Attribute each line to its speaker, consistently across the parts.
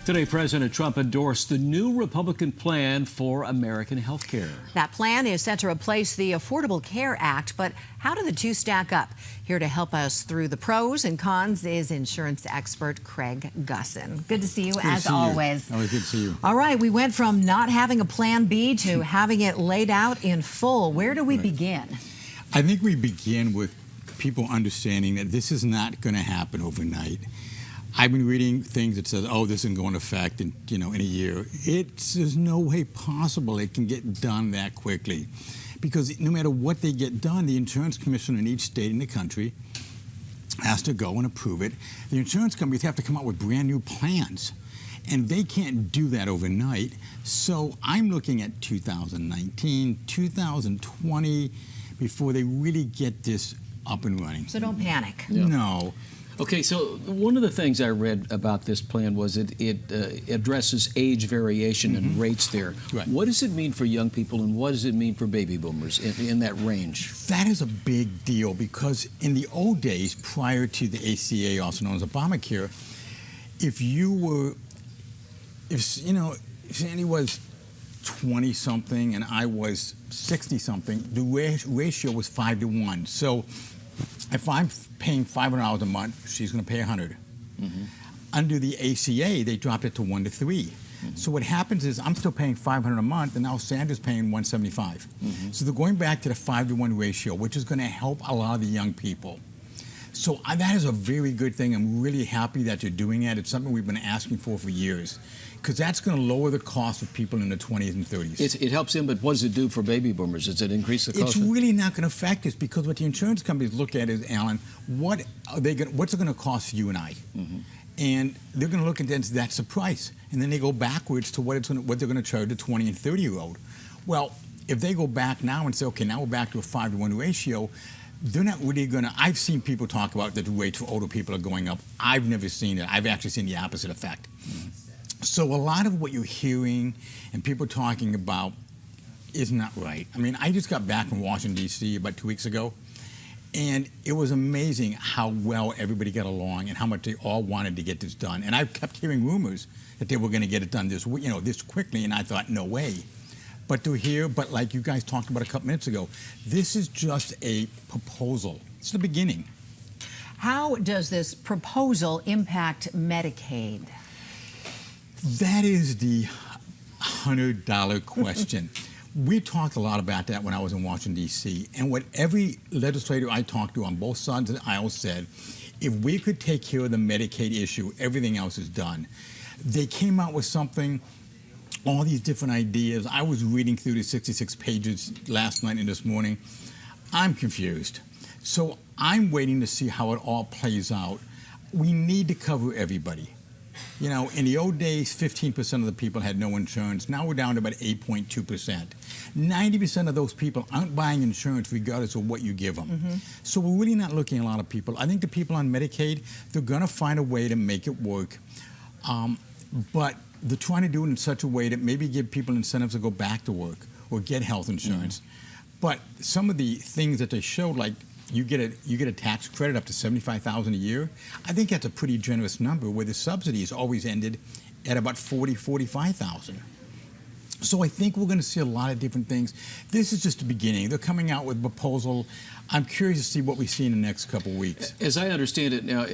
Speaker 1: Today, President Trump endorsed the new Republican plan for American health care.
Speaker 2: That plan is set to replace the Affordable Care Act, but how do the two stack up? Here to help us through the pros and cons is insurance expert Craig Gussin. Good to see you, as always.
Speaker 3: Always good to see you.
Speaker 2: All right, we went from not having a plan B to having it laid out in full. Where do we begin?
Speaker 3: I think we begin with people understanding that this is not going to happen overnight. I've been reading things that says, oh, this isn't going to effect in a year. There's no way possible it can get done that quickly. Because no matter what they get done, the insurance commissioner in each state in the country has to go and approve it. The insurance companies have to come out with brand new plans. And they can't do that overnight. So I'm looking at 2019, 2020, before they really get this up and running.
Speaker 2: So don't panic.
Speaker 1: Yeah.
Speaker 3: No.
Speaker 1: Okay, so one of the things I read about this plan was it addresses age variation and rates there.
Speaker 3: Right.
Speaker 1: What does it mean for young people, and what does it mean for baby boomers in that range?
Speaker 3: That is a big deal because in the old days, prior to the ACA, also known as Obamacare, if Sandy was 20-something and I was 60-something, the ratio was 5 to 1. So if I'm paying $500 a month, she's going to pay $100. Under the ACA, they dropped it to 1 to 3. So what happens is I'm still paying $500 a month, and now Sandra's paying $175. So they're going back to the 5 to 1 ratio, which is going to help a lot of the young people. So that is a very good thing. I'm really happy that you're doing that. It's something we've been asking for years, because that's going to lower the cost of people in their 20s and 30s.
Speaker 1: It helps them, but what does it do for baby boomers? Does it increase the cost?
Speaker 3: It's really not going to affect us, because what the insurance companies look at is, Alan, what's it going to cost you and I? And they're going to look at that, that's the price. And then they go backwards to what they're going to charge the 20 and 30-year-old. Well, if they go back now and say, okay, now we're back to a 5 to 1 ratio, they're not really going to. I've seen people talk about that the rates for older people are going up. I've never seen it. I've actually seen the opposite effect. So a lot of what you're hearing and people talking about is not right. I mean, I just got back from Washington, D.C. about 2 weeks ago, and it was amazing how well everybody got along and how much they all wanted to get this done. And I kept hearing rumors that they were going to get it done this quickly, and I thought, no way. But like you guys talked about a couple minutes ago, this is just a proposal. It's the beginning.
Speaker 2: How does this proposal impact Medicaid?
Speaker 3: That is the $100 question. We talked a lot about that when I was in Washington, D.C. And what every legislator I talked to on both sides of the aisle said, if we could take care of the Medicaid issue, everything else is done. They came out with something, all these different ideas. I was reading through the 66 pages last night and this morning. I'm confused. So I'm waiting to see how it all plays out. We need to cover everybody. In the old days, 15% of the people had no insurance. Now we're down to about 8.2%. 90% of those people aren't buying insurance regardless of what you give them. So we're really not looking at a lot of people. I think the people on Medicaid, they're going to find a way to make it work. But they're trying to do it in such a way that maybe give people incentives to go back to work or get health insurance. But some of the things that they showed, like you get a tax credit up to $75,000 a year. I think that's a pretty generous number, where the subsidies always ended at about $45,000. So I think we're going to see a lot of different things. This is just the beginning. They're coming out with a proposal. I'm curious to see what we see in the next couple of weeks.
Speaker 1: As I understand it now,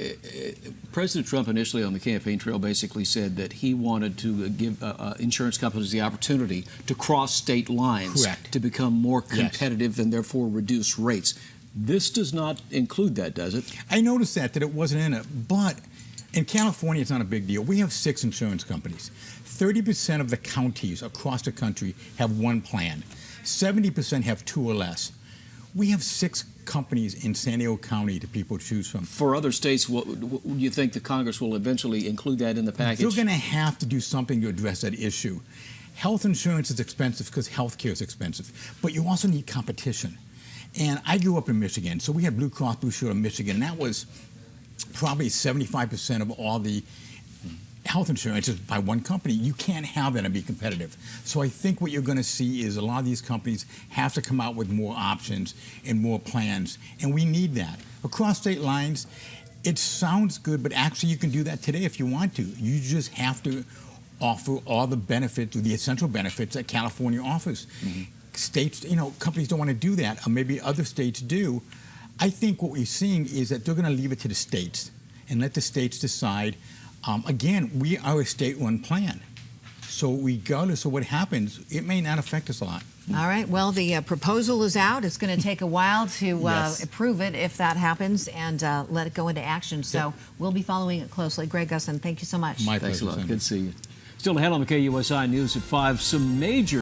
Speaker 1: President Trump initially on the campaign trail basically said that he wanted to give insurance companies the opportunity to cross state lines.
Speaker 3: Correct.
Speaker 1: To become more competitive and therefore reduce rates. This does not include that, does it?
Speaker 3: I noticed that it wasn't in it, but in California, it's not a big deal. We have 6 insurance companies. 30% of the counties across the country have one plan. 70% have 2 or less. We have 6 companies in San Diego County that people choose from.
Speaker 1: For other states, do you think the Congress will eventually include that in the package?
Speaker 3: They're going to have to do something to address that issue. Health insurance is expensive because health care is expensive, but you also need competition. And I grew up in Michigan, so we had Blue Cross Blue Shield in Michigan, and that was probably 75% of all the health insurance is by one company. You can't have that and be competitive. So I think what you're going to see is a lot of these companies have to come out with more options and more plans, and we need that. Across state lines, It sounds good, but actually you can do that today if you want to. You just have to offer all the benefits, the essential benefits that California offers. States, companies don't want to do that, or maybe other states do. I think what we're seeing is that they're going to leave it to the states and let the states decide. Again, we are a state-run plan. So regardless of what happens, it may not affect us a lot.
Speaker 2: All right. Well, the proposal is out. It's going to take a while to
Speaker 3: Yes.
Speaker 2: approve it if that happens and let it go into action. So we'll be following it closely. Greg Gussin, thank you so much.
Speaker 3: My
Speaker 1: Thanks a
Speaker 3: pleasure,
Speaker 1: lot.
Speaker 3: Senator.
Speaker 1: Good to see you. Still ahead on the KUSI News at 5, some major